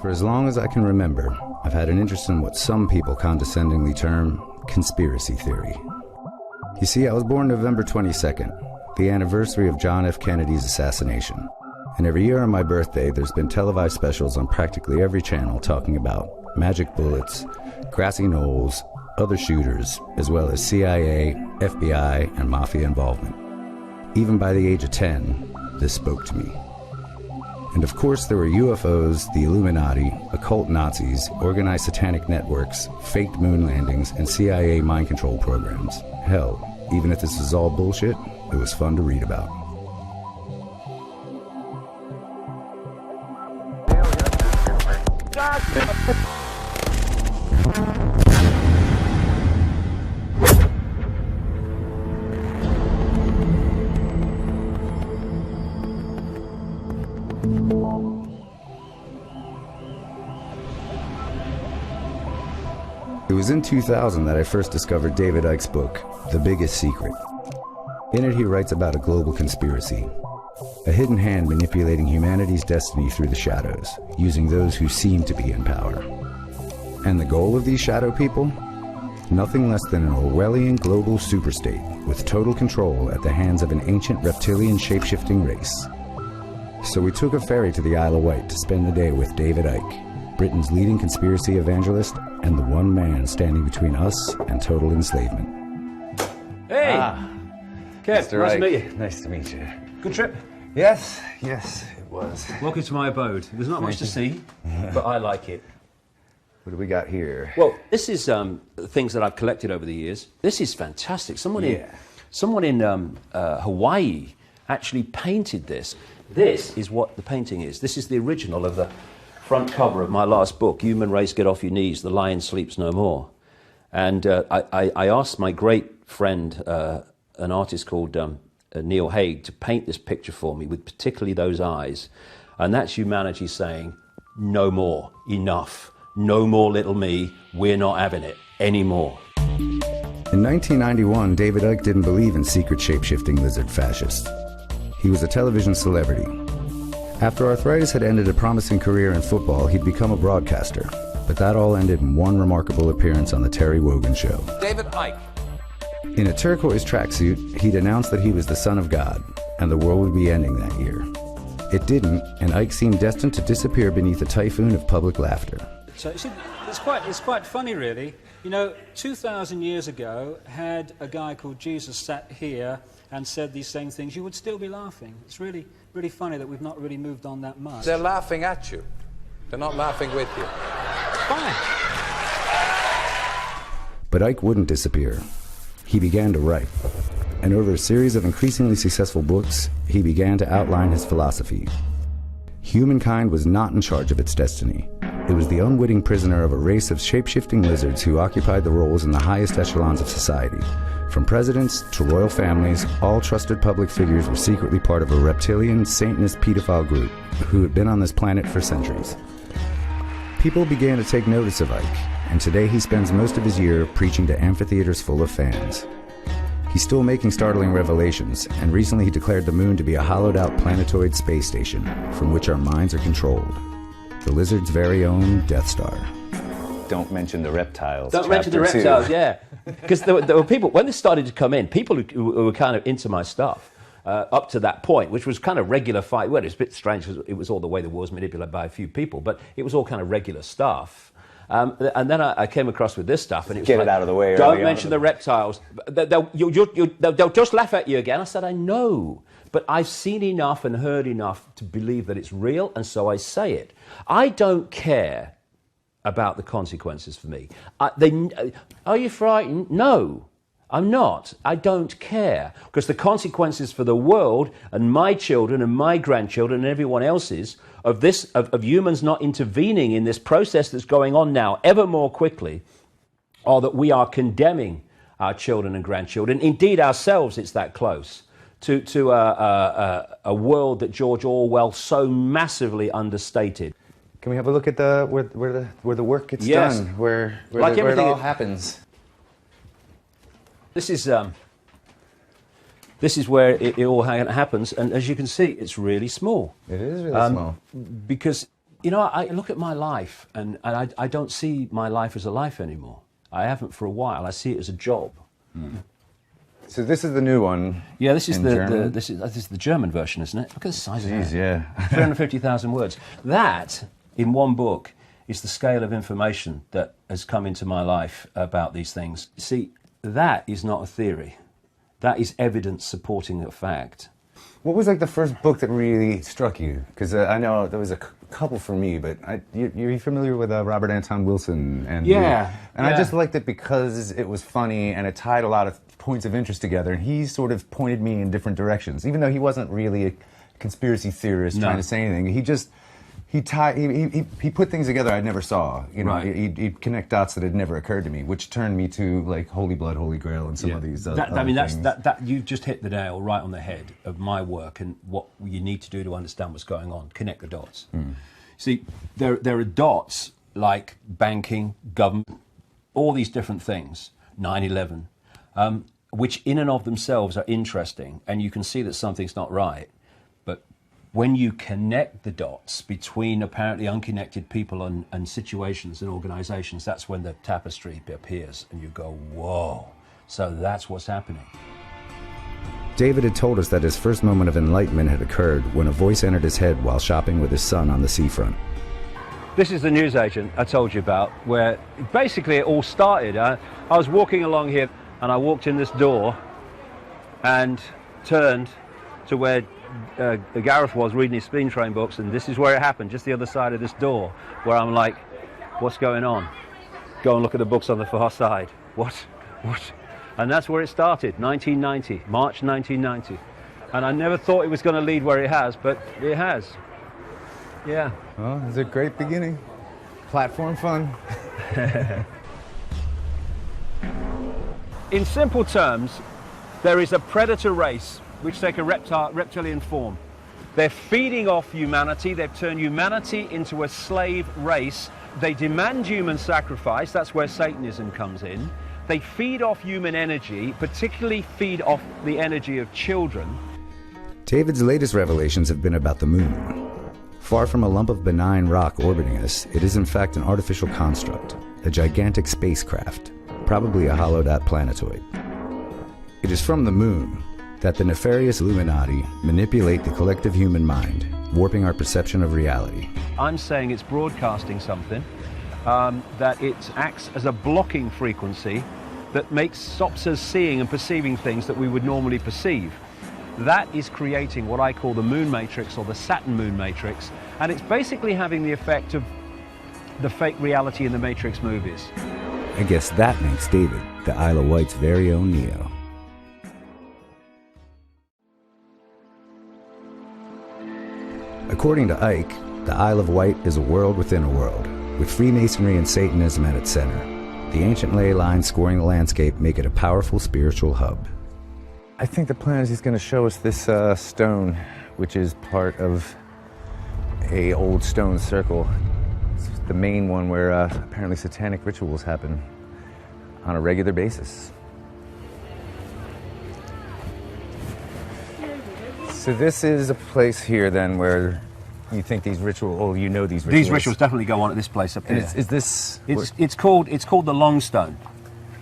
For as long as I can remember, I've had an interest in what some people condescendingly term conspiracy theory. You see, I was born November 22nd, the anniversary of John F. Kennedy's assassination. And every year on my birthday, there's been televised specials on practically every channel talking about magic bullets, grassy knolls, other shooters, as well as CIA, FBI, and mafia involvement. Even by the age of 10, this spoke to me. And of course there were UFOs, the Illuminati, occult Nazis, organized satanic networks, faked moon landings, and CIA mind control programs. Hell, even if this is all bullshit, it was fun to read about. It was in 2000 that I first discovered David Icke's book, The Biggest Secret. In it he writes about a global conspiracy, a hidden hand manipulating humanity's destiny through the shadows, using those who seem to be in power. And the goal of these shadow people? Nothing less than an Orwellian global superstate with total control at the hands of an ancient reptilian shape-shifting race. So we took a ferry to the Isle of Wight to spend the day with David Icke, Britain's leading conspiracy evangelist and the one man standing between us and total enslavement. Hey! Kev, Mr. nice to Icke. meet you. Nice to meet you. Good trip. Yes, it was. Welcome to my abode. There's not much to see, but I like it. What do we got here? Well, this is things that I've collected over the years. This is fantastic. Someone in Hawaii actually painted this. This is what the painting is. This is the original of the front cover of my last book, Human Race, Get Off Your Knees, The Lion Sleeps No More. And I asked my great friend, an artist called Neil Haig, to paint this picture for me with particularly those eyes. And that's humanity saying, no more, enough, no more little me, we're not having it anymore. In 1991, David Icke didn't believe in secret shape-shifting lizard fascists. He was a television celebrity. After arthritis had ended a promising career in football, he'd become a broadcaster. But that all ended in one remarkable appearance on the Terry Wogan Show. David Icke. In a turquoise tracksuit, he'd announced that he was the son of God, and the world would be ending that year. It didn't, and Icke seemed destined to disappear beneath a typhoon of public laughter. So it's quite funny, really. You know, 2,000 years ago, had a guy called Jesus sat here and said these same things, you would still be laughing. It's really funny that we've not really moved on that much. They're laughing at you. They're not laughing with you. Fine. But Icke wouldn't disappear. He began to write. And over a series of increasingly successful books, he began to outline his philosophy. Humankind was not in charge of its destiny. It was the unwitting prisoner of a race of shape-shifting lizards who occupied the roles in the highest echelons of society. From presidents to royal families, all trusted public figures were secretly part of a reptilian, Satanist pedophile group who had been on this planet for centuries. People began to take notice of Icke, and today he spends most of his year preaching to amphitheaters full of fans. He's still making startling revelations, and recently he declared the moon to be a hollowed-out planetoid space station from which our minds are controlled. The lizard's very own Death Star. Don't mention the reptiles. Don't mention the reptiles, yeah. Because there were people, when this started to come in, people who were kind of into my stuff up to that point, which was kind of regular fight. Well, it was a bit strange because it was all the way the war was manipulated by a few people, but it was all kind of regular stuff. And then I came across with this stuff, and it was Get it out of the way. Don't mention the reptiles. They'll just laugh at you again. I said, I know, but I've seen enough and heard enough to believe that it's real, and so I say it. I don't care about the consequences for me. Are you frightened? No, I'm not. I don't care, because the consequences for the world and my children and my grandchildren and everyone else's of humans not intervening in this process that's going on now ever more quickly, are that we are condemning our children and grandchildren, indeed ourselves. It's that close to a world that George Orwell so massively understated. Can we have a look at where the work gets done, where it all happens? This is where it all happens, and as you can see, it's really small. It is really small. Because You know, I look at my life, and I don't see my life as a life anymore. I haven't for a while. I see it as a job. Mm. So this is the new one. Yeah, this is this is the German version, isn't it? Look at the size of it. Yeah. 350,000 words. That, in one book, is the scale of information that has come into my life about these things. See, that is not a theory. That is evidence supporting a fact. What was like the first book that really struck you? Because I know there was a couple for me, but you're familiar with Robert Anton Wilson? And I just liked it because it was funny and it tied a lot of points of interest together. And he sort of pointed me in different directions, even though he wasn't really a conspiracy theorist trying to say anything. He put things together I never saw. You know, he'd connect dots that had never occurred to me, which turned me to like Holy Blood, Holy Grail, and some of these. That you just hit the nail right on the head of my work and what you need to do to understand what's going on. Connect the dots. Mm. See, there are dots like banking, government, all these different things. 9/11, which in and of themselves are interesting, and you can see that something's not right. When you connect the dots between apparently unconnected people and situations and organizations, that's when the tapestry appears and you go, whoa, so that's what's happening. David had told us that his first moment of enlightenment had occurred when a voice entered his head while shopping with his son on the seafront. This is the newsagent I told you about, where basically it all started. I was walking along here and I walked in this door and turned to where Gareth was reading his Spin Train books, and this is where it happened, just the other side of this door, where I'm like, what's going on? Go and look at the books on the far side. What? And that's where it started, 1990, March 1990. And I never thought it was going to lead where it has, but it has. Yeah. Well, it's a great beginning. Platform fun. In simple terms, there is a predator race which take a reptilian form. They're feeding off humanity. They've turned humanity into a slave race. They demand human sacrifice. That's where Satanism comes in. They feed off human energy, particularly feed off the energy of children. David's latest revelations have been about the moon. Far from a lump of benign rock orbiting us, it is in fact an artificial construct, a gigantic spacecraft, probably a hollowed-out planetoid. It is from the moon that the nefarious Illuminati manipulate the collective human mind, warping our perception of reality. I'm saying it's broadcasting something, that it acts as a blocking frequency that stops us seeing and perceiving things that we would normally perceive. That is creating what I call the moon matrix, or the Saturn moon matrix, and it's basically having the effect of the fake reality in the Matrix movies. I guess that makes David the Isle of Wight's very own Neo. According to Icke, the Isle of Wight is a world within a world, with Freemasonry and Satanism at its center. The ancient ley lines scoring the landscape make it a powerful spiritual hub. I think the plan is he's going to show us this stone, which is part of a old stone circle. It's the main one where apparently satanic rituals happen on a regular basis. So this is a place here then where you think these rituals, these rituals. These rituals definitely go on at this place up here. Is this? It's called the Long Stone.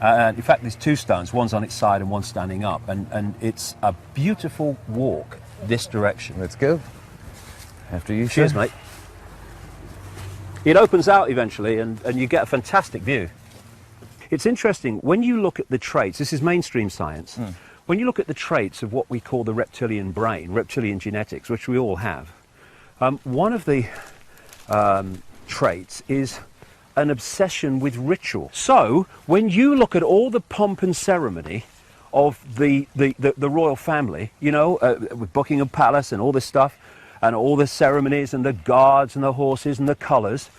In fact, there's two stones. One's on its side and one's standing up, and it's a beautiful walk this direction. Let's go. After you. Cheers, mate. It opens out eventually, and you get a fantastic view. It's interesting when you look at the traits. This is mainstream science. When you look at the traits of what we call the reptilian brain, reptilian genetics, which we all have, one of the traits is an obsession with ritual. So, when you look at all the pomp and ceremony of the royal family, you know, with Buckingham Palace and all this stuff, and all the ceremonies and the guards and the horses and the colours,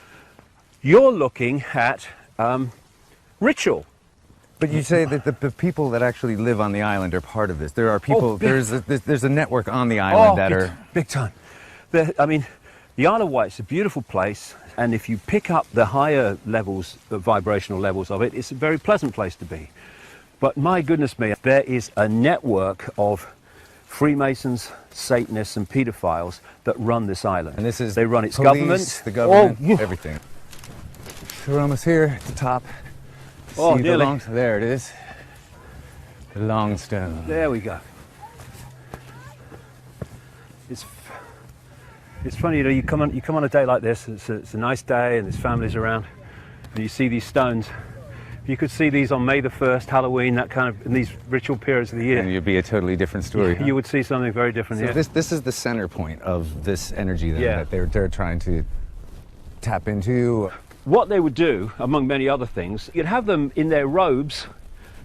you're looking at ritual. But you say that the people that actually live on the island are part of this. There are people. There's a network on the island that are big time. The Isle of Wight is a beautiful place, and if you pick up the higher levels, the vibrational levels of it, it's a very pleasant place to be. But my goodness me, there is a network of Freemasons, Satanists, and paedophiles that run this island. And this is they run its police, government, the government, oh, everything. So we're almost here at the top. Oh, see nearly. There it is. The long stone. There we go. It's funny, you know, you come on a day like this. It's a nice day, and there's families around, and you see these stones. You could see these on May the 1st, Halloween, that kind of, in these ritual periods of the year. And you'd be a totally different story. You would see something very different So here. this is the center point of this energy then, Yeah. that they're trying to tap into. What they would do, among many other things, you'd have them in their robes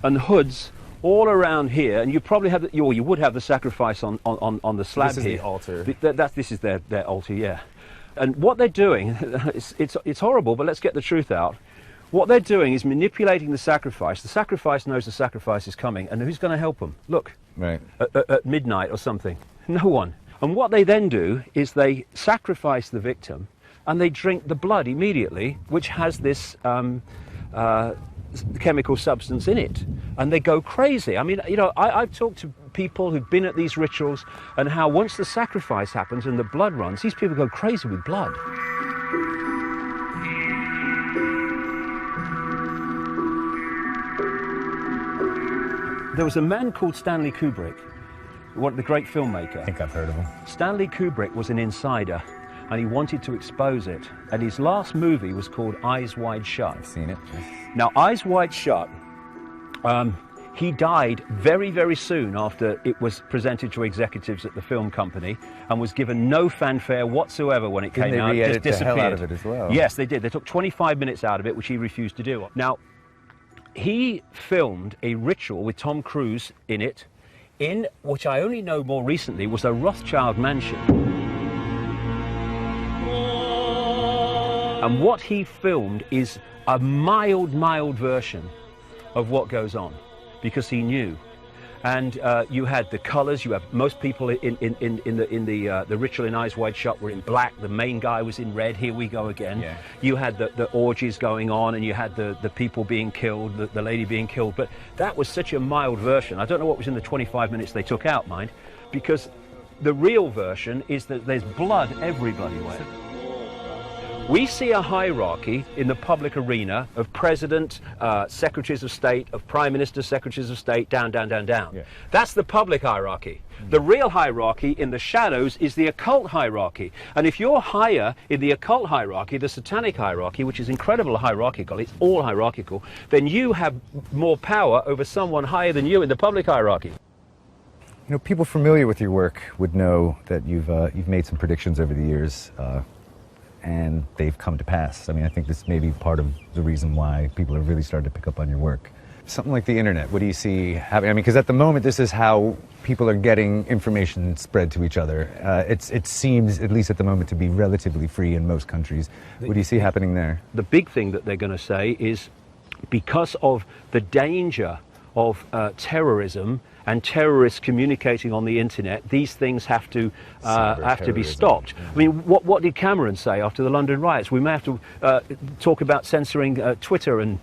and hoods all around here, and you probably have, you would have the sacrifice on the slab This is here. the altar. This is their altar, yeah. And what they're doing, it's horrible, but let's get the truth out. What they're doing is manipulating the sacrifice. The sacrifice knows the sacrifice is coming, and who's going to help them? Look, Right. at midnight or something. No one. And what they then do is they sacrifice the victim, and they drink the blood immediately, which has this chemical substance in it, and they go crazy. I mean, you know, I've talked to people who've been at these rituals, and how once the sacrifice happens and the blood runs, these people go crazy with blood. There was a man called Stanley Kubrick, the great filmmaker. I think I've heard of him. Stanley Kubrick was an insider, and he wanted to expose it. And his last movie was called Eyes Wide Shut. I've seen it. Now, Eyes Wide Shut, he died very, very soon after it was presented to executives at the film company, and was given no fanfare whatsoever when it came out. It just Didn't they re-edit the hell out disappeared. of it as well? Yes, they did. They took 25 minutes out of it, which he refused to do. Now, he filmed a ritual with Tom Cruise in it, in which I only know more recently was a Rothschild mansion. And what he filmed is a mild version of what goes on, because he knew. And you had the colours. You have most people in the ritual in Eyes Wide Shut were in black. The main guy was in red. Here we go again. Yeah. You had the orgies going on, and you had the people being killed, the lady being killed. But that was such a mild version. I don't know what was in the 25 minutes they took out, mind, because the real version is that there's blood everywhere. We see a hierarchy in the public arena of president, secretaries of state, of prime ministers, secretaries of state, down. Yeah. That's the public hierarchy. The real hierarchy in the shadows is the occult hierarchy. And if you're higher in the occult hierarchy, the satanic hierarchy, which is incredible hierarchical, it's all hierarchical, then you have more power over someone higher than you in the public hierarchy. You know, people familiar with your work would know that you've made some predictions over the years, and they've come to pass. I mean, I think this may be part of the reason why people have really started to pick up on your work. Something like the internet, what do you see happening? I mean, because at the moment, this is how people are getting information spread to each other. It seems, at least at the moment, to be relatively free in most countries. What do you see happening there? The big thing that they're going to say is, because of the danger of terrorism and terrorists communicating on the internet, these things have to be stopped. I mean, what did Cameron say after the London riots? We may have to talk about censoring Twitter and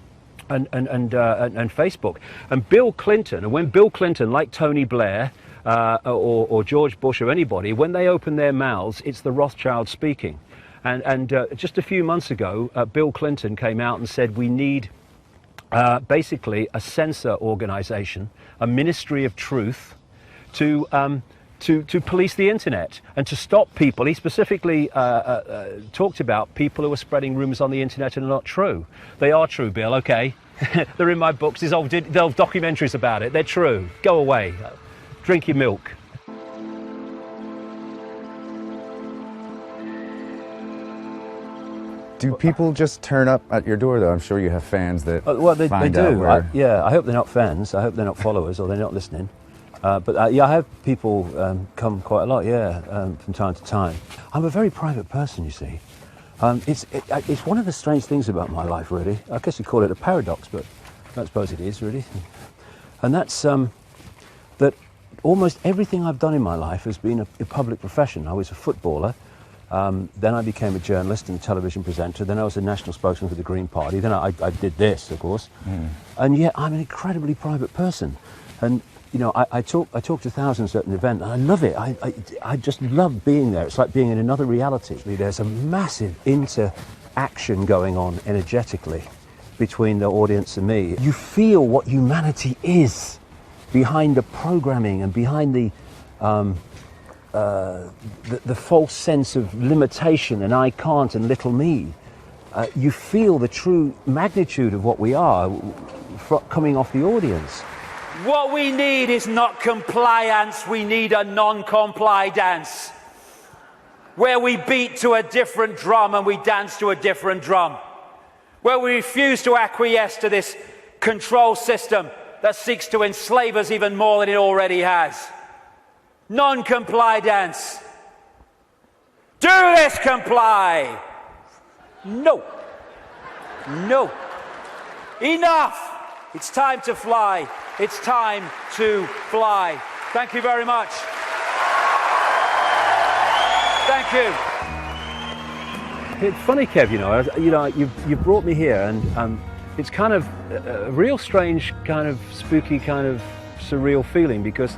Facebook. And Bill Clinton, and when Bill Clinton, like Tony Blair or George Bush or anybody, when they open their mouths, it's the Rothschild speaking. And just a few months ago, Bill Clinton came out and said we need basically a censor organization, a ministry of truth, to police the internet and to stop people. He specifically talked about people who are spreading rumors on the internet and are not true. They are true, Bill, okay. They're in my books. There's old documentaries about it. They're true. Go away. Drink your milk. Do people just turn up at your door, though? I'm sure you have fans that Well, they find do. out where... I hope they're not fans. I hope they're not followers or they're not listening. But I have people come quite a lot, from time to time. I'm a very private person, you see. It's one of the strange things about my life, really. I guess you call it a paradox, but I suppose it is, really. And that's that almost everything I've done in my life has been a public profession. I was a footballer. Then I became a journalist and a television presenter. Then I was a national spokesman for the Green Party. Then I did this, of course. And yet I'm an incredibly private person. And I talk to thousands at an event, and I love it. I just love being there. It's like being in another reality. There's a massive interaction going on energetically between the audience and me. You feel what humanity is behind the programming and behind the false sense of limitation and I can't and little me. You feel the true magnitude of what we are coming off the audience. What we need is not compliance, we need a non-comply dance. Where we beat to a different drum and we dance to a different drum. Where we refuse to acquiesce to this control system that seeks to enslave us even more than it already has. Non-comply dance. Do this comply. No. No. Enough. It's time to fly. It's time to fly. Thank you very much. Thank you. It's funny, Kev, you've brought me here, and it's kind of a real strange, kind of spooky, kind of surreal feeling, because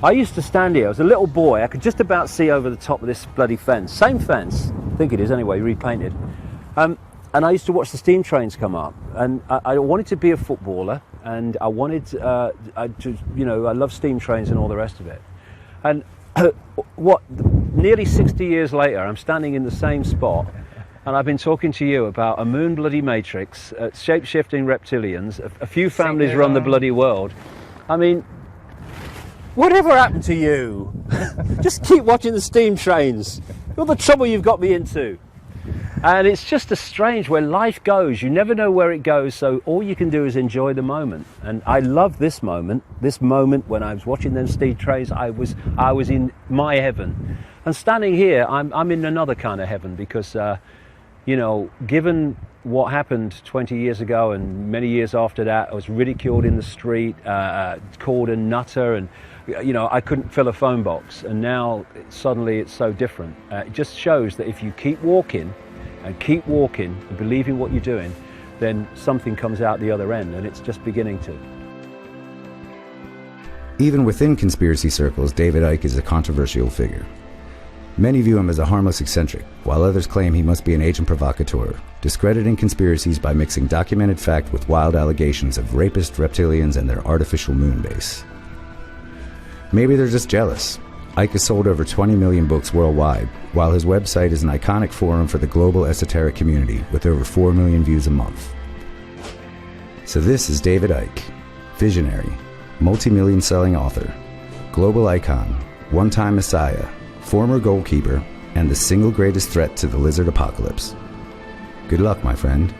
I used to stand here. I was a little boy. I could just about see over the top of this bloody fence. Same fence, I think it is anyway, repainted. And I used to watch the steam trains come up, and I wanted to be a footballer, and I wanted I love steam trains and all the rest of it. And nearly 60 years later, I'm standing in the same spot, and I've been talking to you about a moon bloody matrix, shape-shifting reptilians, a few families run the bloody world. I mean, whatever happened to you? Just keep watching the steam trains. All the trouble you've got me into. And it's just a strange where life goes. You never know where it goes, so all you can do is enjoy the moment. And I love this moment when I was watching them steam trains. I was in my heaven. And standing here, I'm in another kind of heaven, because given what happened 20 years ago and many years after that, I was ridiculed in the street, called a nutter, and I couldn't fill a phone box. And now suddenly it's so different. It just shows that if you keep walking and believe in what you're doing, then something comes out the other end, and it's just beginning to. Even within conspiracy circles, David Icke is a controversial figure. Many view him as a harmless eccentric, while others claim he must be an agent provocateur, discrediting conspiracies by mixing documented fact with wild allegations of rapist reptilians and their artificial moon base. Maybe they're just jealous. Icke has sold over 20 million books worldwide, while his website is an iconic forum for the global esoteric community with over 4 million views a month. So this is David Icke, visionary, multi-million selling author, global icon, one-time messiah, former goalkeeper, and the single greatest threat to the lizard apocalypse. Good luck, my friend.